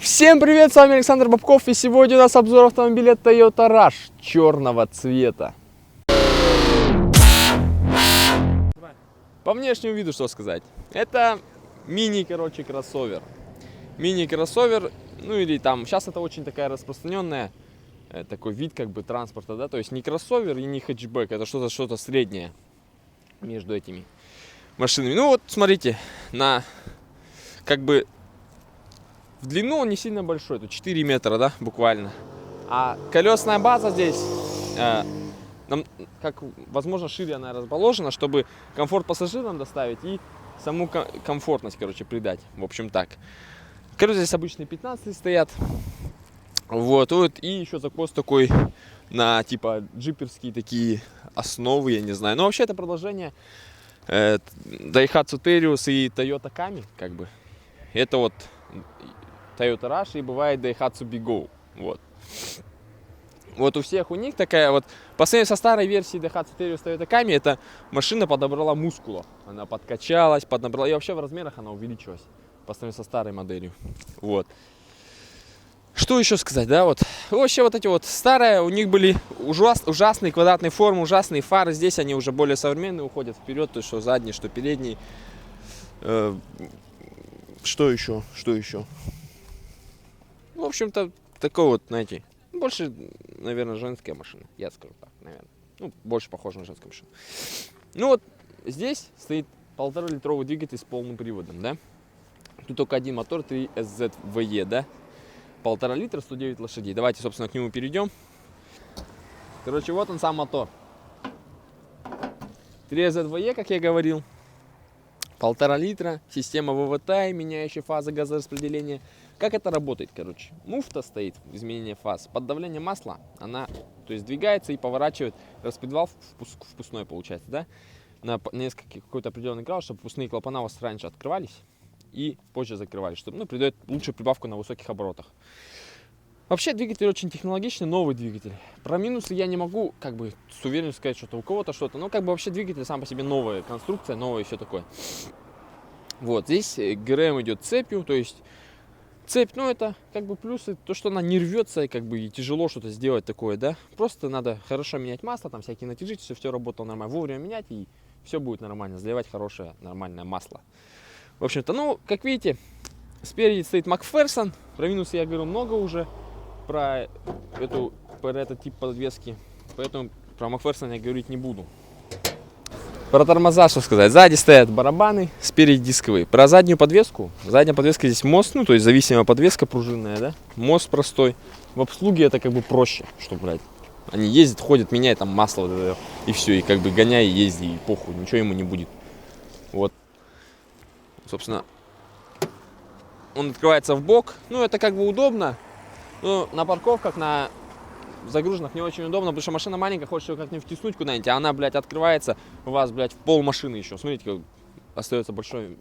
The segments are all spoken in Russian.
Всем привет, с вами Александр Бабков, и сегодня у нас обзор автомобиля Toyota Rush черного цвета. По внешнему виду что сказать? Это кроссовер. Мини-кроссовер, ну или там, сейчас это очень такая распространенная, такой вид как бы транспорта, да, то есть не кроссовер и не хэтчбэк, это что-то среднее между этими машинами. Ну вот, смотрите, как бы в длину он не сильно большой, тут 4 метра, да, буквально. А колесная база здесь, возможно, шире она расположена, чтобы комфорт пассажирам доставить и саму комфортность, придать. В общем, так. Колеса здесь обычные 15 стоят. Вот, и еще закос такой на типа джиперские такие основы, я не знаю. Но вообще это продолжение Daihatsu Terios и Toyota Kami, как бы. Это вот Toyota Rush и бывает Daihatsu Bigo. Вот у всех у них такая вот, по сравнению со старой версией Daihatsu Terios Toyota Kami, эта машина подобрала мускулов. Она подкачалась, поднабрала, и вообще в размерах она увеличилась по сравнению со старой моделью. Вот. Что еще сказать, да, вот. Вообще вот эти вот старые, у них были ужасные квадратные формы, ужасные фары. Здесь они уже более современные, уходят вперед, то есть что задние, что передние. Что еще? В общем-то, такой вот, знаете, больше, наверное, женская машина, я скажу так, наверное. Ну, больше похоже на женскую машину. Ну вот, здесь стоит 1,5-литровый двигатель с полным приводом, да. Тут только один мотор, 3SZVE, да. 1,5 литра, 109 лошадей. Давайте, собственно, к нему перейдем. Вот он сам мотор. 3SZVE, как я говорил. 1,5 литра, система ВВТ, меняющая фазы газораспределения. Как это работает, Муфта стоит, изменение фаз. Под давлением масла она, то есть, двигается и поворачивает распредвал впускной, получается, да? На какой-то определенный градус, чтобы впускные клапана у вас раньше открывались и позже закрывались, чтобы, придает лучшую прибавку на высоких оборотах. Вообще двигатель очень технологичный, новый двигатель. Про минусы я не могу, с уверенностью сказать, что-то у кого-то что-то. Но, вообще двигатель сам по себе новая конструкция, новая и все такое. Вот, здесь ГРМ идет цепью, то есть цепь, это плюсы, то, что она не рвется и тяжело что-то сделать такое, да. Просто надо хорошо менять масло, там всякие натяжители, все работало нормально. Вовремя менять, и все будет нормально, заливать хорошее, нормальное масло. В общем-то, как видите, спереди стоит Макферсон. Про минусы я говорю много уже. Про этот тип подвески. Поэтому про Макферсон я говорить не буду. Про тормоза что сказать. Сзади стоят барабаны, спереди дисковые. Про заднюю подвеску. Задняя подвеска здесь мост, то есть зависимая подвеска пружинная, да. Мост простой. В обслуге это проще, что брать. Они ездят, ходят, меняют там масло и все. И гоняй, езди, и похуй, ничего ему не будет. Вот. Собственно, он открывается в бок. Это удобно. Но на парковках, на загруженных не очень удобно, потому что машина маленькая, хочешь ее как-нибудь втиснуть куда-нибудь, а она, открывается у вас, в пол машины еще. Смотрите, как остается больше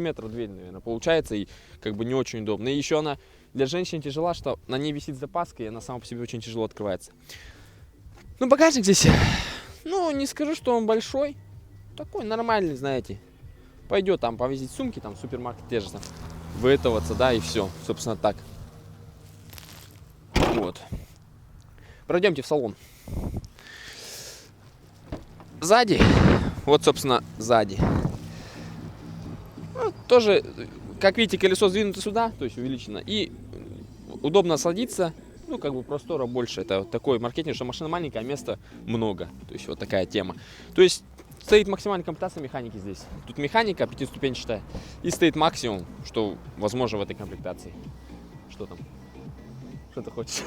метра дверь, наверное, получается, и не очень удобно. И еще она для женщин тяжела, что на ней висит запаска, и она сама по себе очень тяжело открывается. Багажник здесь, не скажу, что он большой, такой нормальный, знаете. Пойдет там повезить сумки, там в супермаркет те же там, выэтоваться, да, и все, собственно, так. Вот. Пройдемте в салон. Сзади, собственно, сзади. Тоже, как видите, колесо сдвинуто сюда, то есть увеличено, и удобно садиться, простора больше. Это такой маркетинг, что машина маленькая, а места много. То есть вот такая тема. То есть стоит максимальная комплектация механики здесь. Тут механика 5-ступенчатая, и стоит максимум, что возможно в этой комплектации. Что там? Что ты хочешь?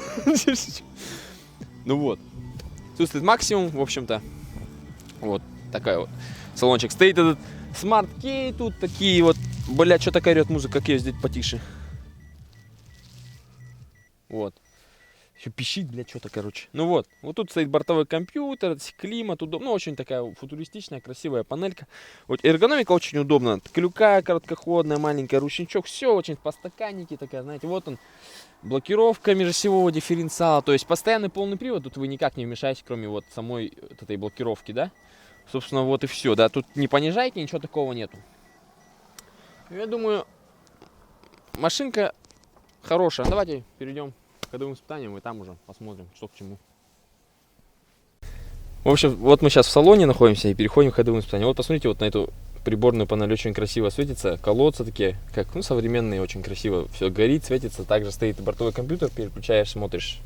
Тут стоит максимум, в общем-то. Вот такая вот. Салончик стоит этот Smart Key, тут такие вот. Бля, что такая орет музыка, как ее здесь потише. Вот. Еще пищит, что-то, Вот тут стоит бортовой компьютер, климат, удобно. Очень такая футуристичная, красивая панелька. Вот эргономика очень удобна. Клюка короткоходная, маленькая, ручничок. Все очень по стаканнике такая, знаете. Вот он. Блокировка межосевого дифференциала. То есть постоянный полный привод. Тут вы никак не вмешаетесь, кроме самой этой блокировки, да. Собственно, вот и все, да. Тут не понижайте, ничего такого нету. Я думаю, машинка хорошая. Давайте перейдем к ходовым испытаниям и там уже посмотрим, что к чему. В общем, вот мы сейчас в салоне находимся и переходим к ходовым испытаниям. Вот посмотрите вот на эту приборную панель, очень красиво светится. Колодцы такие, как современные, очень красиво все горит, светится. Также стоит бортовой компьютер, переключаешь, смотришь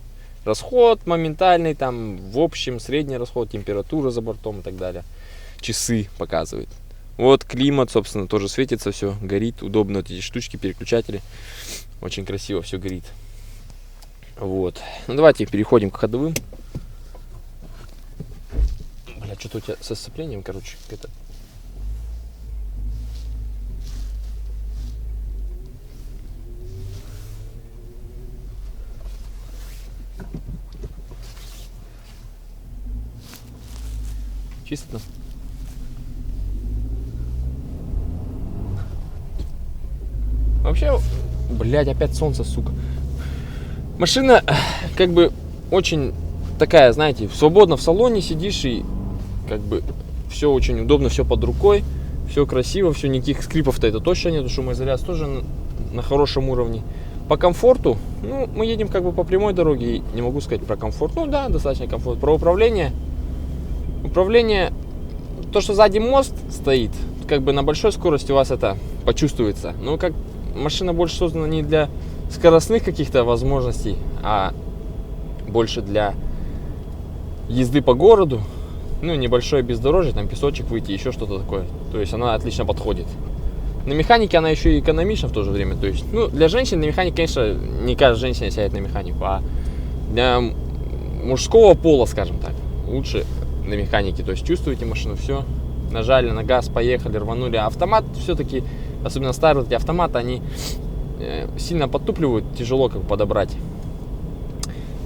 расход моментальный, там в общем средний расход, температура за бортом и так далее. Часы показывает. Вот климат, собственно, тоже светится, все горит, удобно вот эти штучки, переключатели. Очень красиво все горит. Вот. Ну давайте переходим к ходовым. Бля, что-то у тебя со сцеплением, короче, это. Чисто там. Вообще, блядь, опять солнце, сука. Машина, как бы, очень такая, знаете, свободно в салоне сидишь и, как бы, все очень удобно, все под рукой, все красиво, все, никаких скрипов-то это точно нет, шумоизоляция тоже на хорошем уровне. По комфорту, ну, мы едем как бы по прямой дороге, и не могу сказать про комфорт, ну да, достаточно комфорт. Про управление, то, что сзади мост стоит, как бы на большой скорости у вас это почувствуется, но как машина больше создана не для скоростных каких-то возможностей, а больше для езды по городу, ну, небольшое бездорожье, там песочек выйти, еще что-то такое. То есть она отлично подходит. На механике она еще и экономична в то же время. То есть, ну, для женщин на механике, конечно, не каждая женщина сядет на механику, а для мужского пола, скажем так, лучше на механике. То есть чувствуете машину, все, нажали на газ, поехали, рванули. А автомат все-таки, особенно старые эти автоматы, они сильно подтупливают, тяжело как бы подобрать.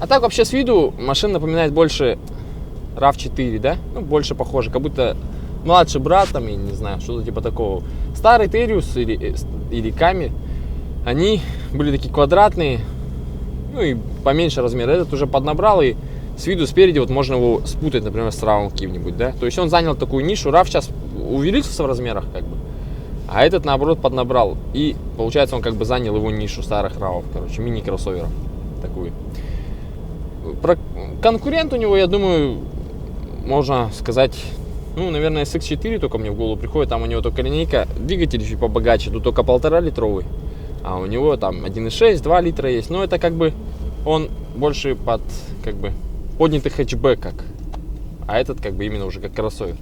А так вообще с виду машина напоминает больше RAV4, да? Ну, больше похоже, как будто младший брат, там, я не знаю, что-то типа такого. Старый Териус или Камри, они были такие квадратные, ну и поменьше размера. Этот уже поднабрал, и с виду спереди вот можно его спутать, например, с RAV каким-нибудь, да? То есть он занял такую нишу. RAV сейчас увеличился в размерах, как бы, а этот, наоборот, поднабрал. И, получается, он как бы занял его нишу старых RAV, короче, мини-кроссоверов такую. Про конкурент у него, я думаю, можно сказать, ну, наверное, SX4 только мне в голову приходит. Там у него только линейка, двигатель чуть побогаче, тут только 1,5 литровый. А у него там 1,6, 2 литра есть. Но это как бы он больше под, как бы, поднятый хэтчбэк как. А этот как бы именно уже как кроссовер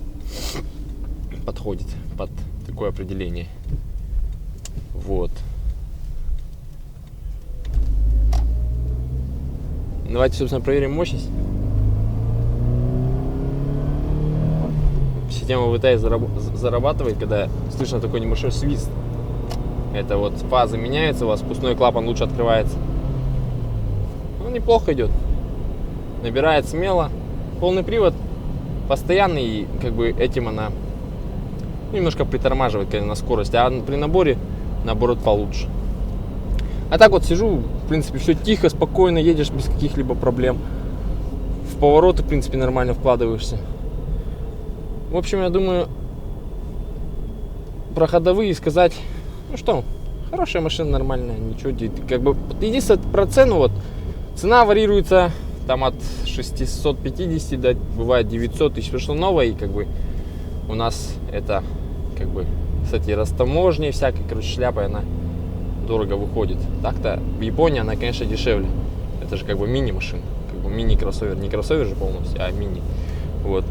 подходит под такое определение. Вот. Давайте, собственно, проверим мощность. Система ВТС зарабатывает, когда слышно такой небольшой свист. Это вот фаза меняется, у вас спускной клапан лучше открывается. Ну, неплохо идет. Набирает смело. Полный привод постоянный, и как бы этим она немножко притормаживает, конечно, на скорости, а при наборе, наоборот, получше. А так вот сижу, в принципе, все тихо, спокойно, едешь без каких-либо проблем. В повороты, в принципе, нормально вкладываешься. В общем, я думаю, про ходовые сказать, ну что, хорошая машина, нормальная, ничего, как бы, единственное, про цену, вот, цена варьируется там от 650 до, бывает, 900 тысяч, потому что новая, и как бы у нас это, как бы, кстати, растаможней всякой, короче, шляпой она дорого выходит. Так-то в Японии она, конечно, дешевле. Это же как бы мини-машина, как бы мини-кроссовер, не кроссовер же полностью, а мини. Вот.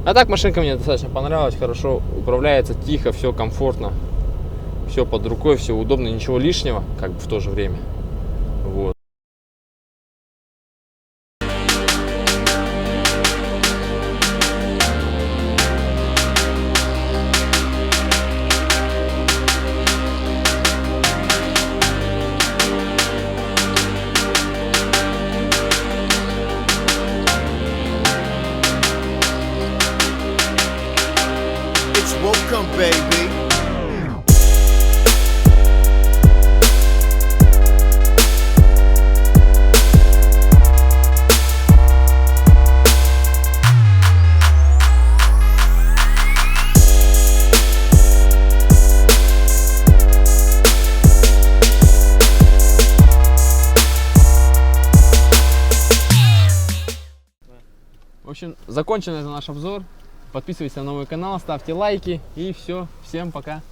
А так машинка мне достаточно понравилась, хорошо управляется, тихо, все комфортно, все под рукой, все удобно, ничего лишнего, как бы в то же время. Вот. Welcome, baby. общем, закончен это наш обзор. Подписывайтесь на новый канал, ставьте лайки. И все. Всем пока.